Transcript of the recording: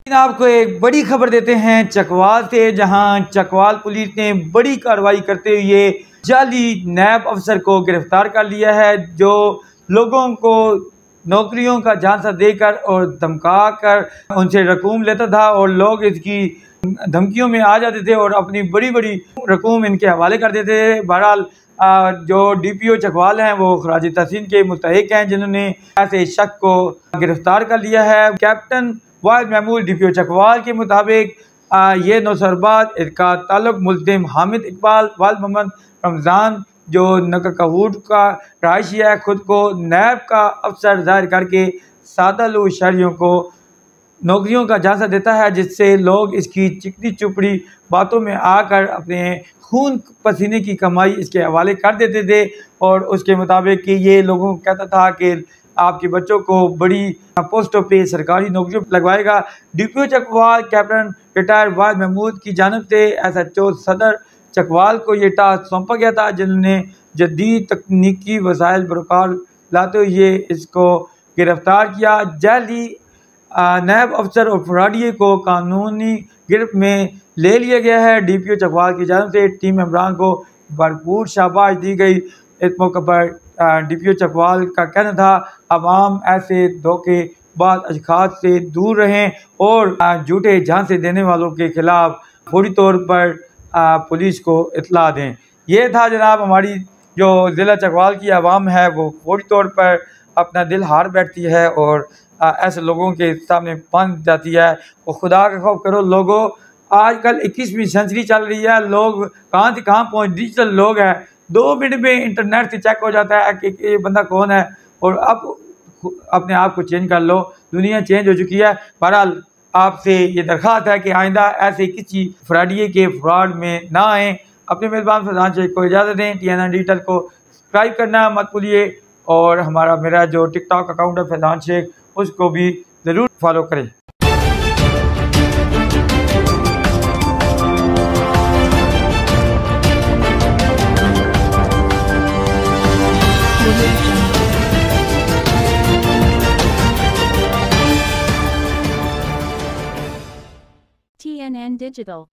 आपको एक बड़ी खबर देते हैं चकवाल से, जहां चकवाल पुलिस ने बड़ी कार्रवाई करते हुए जाली नैब अफसर को गिरफ्तार कर लिया है, जो लोगों को नौकरियों का झांसा देकर और धमका कर उनसे रकूम लेता था और लोग इसकी धमकियों में आ जाते थे और अपनी बड़ी बड़ी रकूम इनके हवाले कर देते थे। बहरहाल जो DPO चकवाल हैं वो खराज तहसीन के मुस्तहिक हैं, जिन्होंने ऐसे शख्स को गिरफ्तार कर लिया है। कैप्टन वाहिद महमूद DPO चकवाल के मुताबिक ये नौसरबाज इसका ताल्लुक मुल्ज़िम हामिद इकबाल वाल मोहम्मद रमज़ान जो नकरकहूट का रहायशी है, खुद को नैब का अफसर जाहिर करके सादा लोग शहरियों को नौकरियों का झांसा देता है, जिससे लोग इसकी चिकनी चुपड़ी बातों में आकर अपने खून पसीने की कमाई इसके हवाले कर देते थे और उसके मुताबिक कि ये लोगों को कहता था कि आपके बच्चों को बड़ी पोस्टों पे सरकारी नौकरियों लगवाएगा। DPO चकवाल कैप्टन रिटायर वाहिद महमूद की जानिब से SHO सदर चकवाल को ये टास्क सौंपा गया था, जिन्होंने जदीद तकनीकी वसाइल बरकार लाते हुए इसको गिरफ्तार किया। जाली नैब अफसर और फ्राडिये को कानूनी गिरफ्त में ले लिया गया है। DPO चकवाल की जानिब से टीम मेंबरान को भरपूर शाबाश दी गई। इस मौके पर DPO चकवाल का कहना था अवाम ऐसे धोखेबाज अशखास से दूर रहें और झूठे झांसे देने वालों के खिलाफ फौरी तौर पर पुलिस को इत्तला दें। ये था जनाब, हमारी जो ज़िला चकवाल की आवाम है वो फौरी तौर पर अपना दिल हार बैठती है और ऐसे लोगों के सामने बन जाती है। और खुदा का खौफ करो लोगों, आजकल 21वीं सेंचुरी चल रही है, लोग कहाँ से कहाँ पहुँच, डिजिटल लोग हैं, 2 मिनट में इंटरनेट से चेक हो जाता है कि ये बंदा कौन है और अब अपने आप को चेंज कर लो, दुनिया चेंज हो चुकी है। बहरहाल आपसे ये दरख्वास्त है कि आइंदा ऐसे किसी फ्राडिये के फ्रॉड में ना आएँ। अपने मेज़बान फैज़ान शेख को इजाज़त दें। TNN डिजिटल को सब्सक्राइब करना मत भूलिए और मेरा जो टिकटॉक अकाउंट है फैज़ान शेख, उसको भी ज़रूर फॉलो करें। TNN Digital